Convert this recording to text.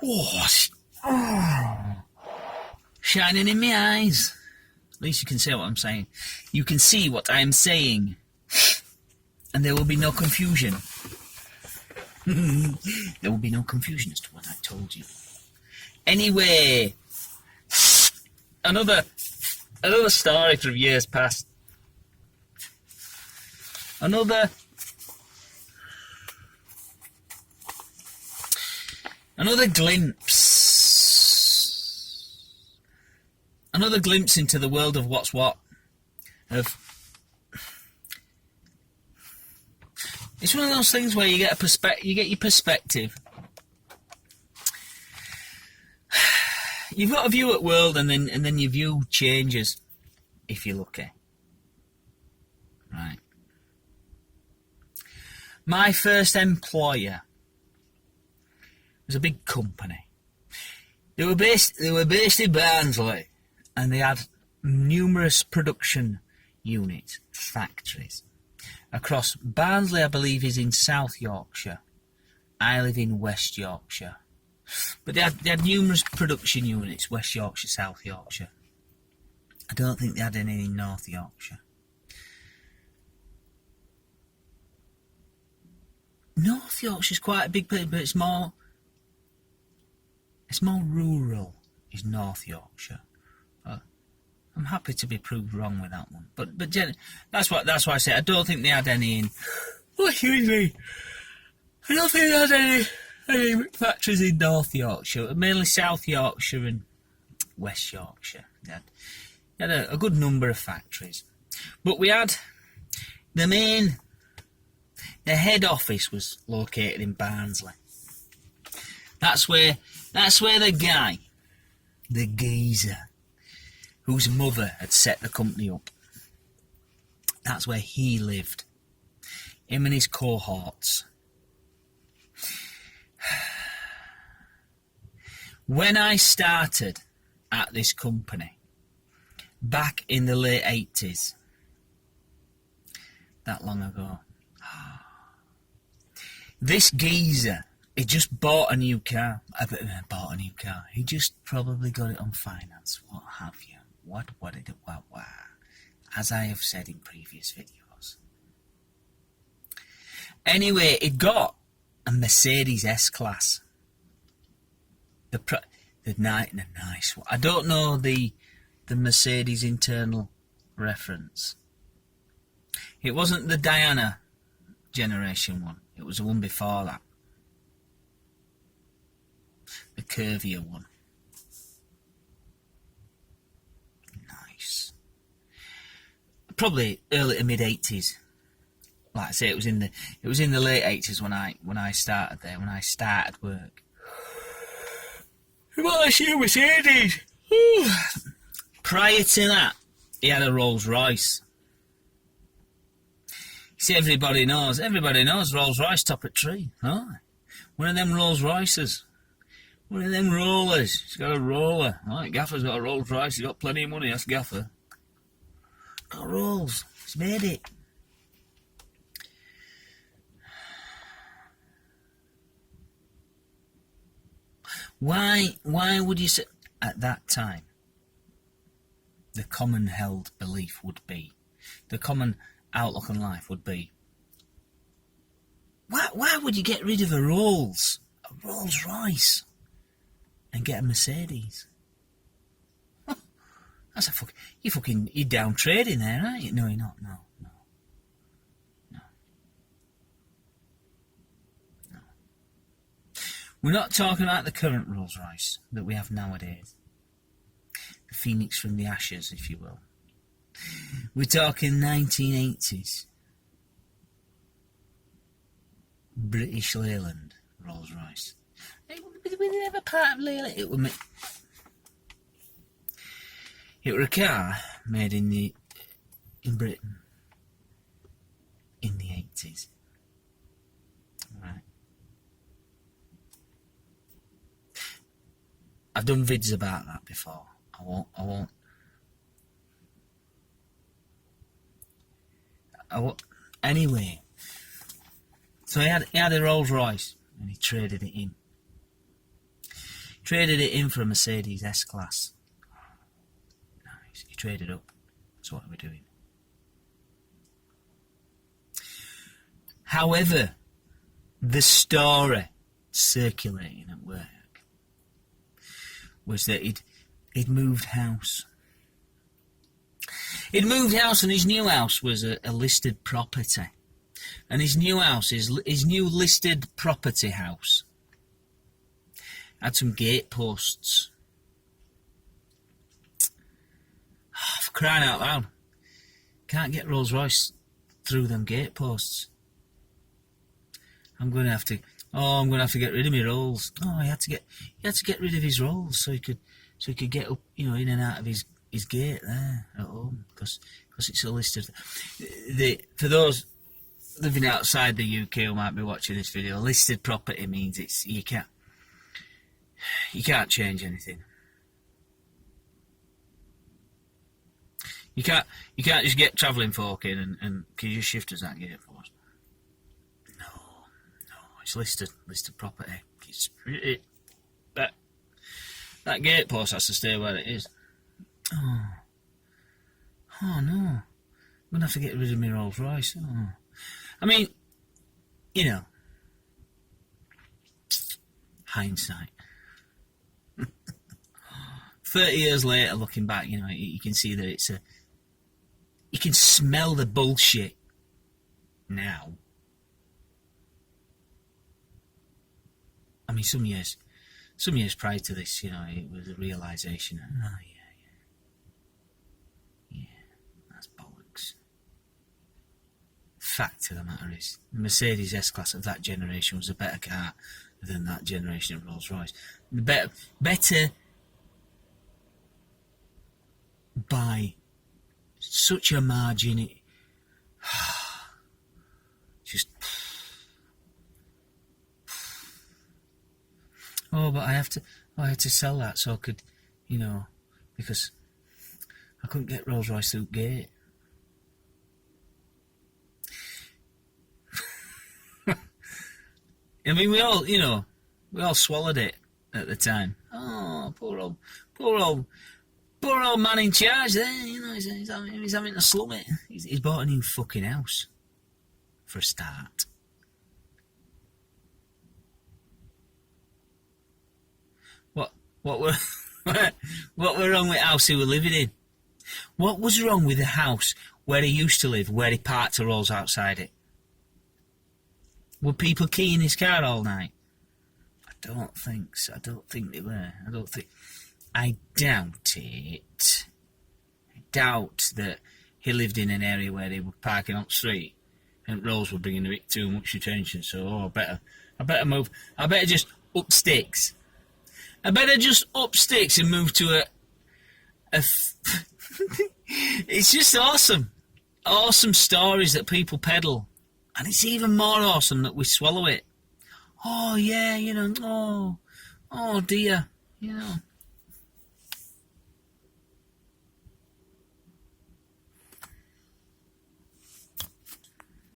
Oh, shining in my eyes. At least you can see what I'm saying. You can see what I am saying. And there will be no confusion. There will be no confusion as to what I told you. Anyway, another story from years past. Another glimpse into the world of what's what. It's one of those things where you get your perspective. You've got a view at world, and then your view changes if you're lucky. Right. My first employer was a big company. They were based in Barnsley, and they had numerous production units, factories. Across Barnsley, I believe, is in South Yorkshire. I live in West Yorkshire. But they had numerous production units, West Yorkshire, South Yorkshire. I don't think they had any in North Yorkshire. North Yorkshire's quite a big place, but it's more rural, is North Yorkshire. I'm happy to be proved wrong with that one. But that's why I say I don't think they had any in. Oh, excuse me. I don't think they had any factories in North Yorkshire. Mainly South Yorkshire and West Yorkshire. They had a good number of factories. But we had the head office was located in Barnsley. That's where the geezer, whose mother had set the company up, that's where he lived. Him and his cohorts. When I started at this company, back in the late 80s, that long ago, this geezer, he just bought a new car. He just probably got it on finance, what have you. What, as I have said in previous videos. Anyway, it got a Mercedes S-Class. The nice one. I don't know the Mercedes internal reference. It wasn't the Diana generation one. It was the one before that. The curvier one. Nice. Probably early to mid 80s. Like I say, it was in the late 80s when I started there, when I started work. What a shoe Mercedes! Prior to that, he had a Rolls Royce. See, everybody knows Rolls Royce top at tree. Oh, one of them Rolls Royces. One of them rollers. He's got a roller. Right, Gaffer's got a Rolls Royce. He's got plenty of money. That's Gaffer. Got Rolls. He's made it. Why would you say at that time? The common held belief would be, the common outlook on life would be, why would you get rid of a Rolls Royce, and get a Mercedes? That's you're down trading there, aren't you? No, you're not. No. We're not talking about the current Rolls Royce that we have nowadays. The phoenix from the ashes, if you will. We're talking 1980s. British Leyland Rolls Royce. We never part of Leyland. It were a car made in Britain in the 80s. Right. I've done vids about that before. I won't. Anyway, so he had a Rolls Royce and he traded it in. Traded it in for a Mercedes S-Class. Nice. He traded up. That's what we're doing. However, the story circulating at work was that he'd moved house. He'd moved house, and his new house was a listed property. And his new house, his new listed property house, had some gate posts. Oh, for crying out loud. Can't get Rolls Royce through them gate posts. I'm going to have to get rid of my rolls. Oh, he had to get rid of his rolls so he could get up, in and out of his gate there at home, because it's a listed. For those living outside the UK who might be watching this video, listed property means you can't change anything. You can't just get travelling folk in and can you just shift us that gate post? No, it's listed property. That gate post has to stay where it is. Oh no, I'm gonna have to get rid of my Rolls Royce. Oh. I mean, hindsight. 30 years later, looking back, you can see that you can smell the bullshit now. I mean, some years prior to this, it was a realisation. Oh, yeah, that's bollocks. Fact of the matter is, the Mercedes S-Class of that generation was a better car than that generation of Rolls Royce. Better by such a margin. Just. Oh, but I had to sell that so I could, because I couldn't get Rolls Royce through gate. I mean, we all swallowed it at the time. Oh, poor old man in charge there, he's having to slum it. He's bought a new fucking house, for a start. What were wrong with the house he was living in? What was wrong with the house where he used to live, where he parked the Rolls outside it? Were people keying his car all night? I don't think so. I don't think they were. I doubt it. I doubt that he lived in an area where they were parking up the street and Rolls were bringing a bit too much attention, so I better move. I better just up sticks. I better just up sticks and move to It's just awesome. Awesome stories that people peddle. And it's even more awesome that we swallow it. Oh, yeah, oh dear,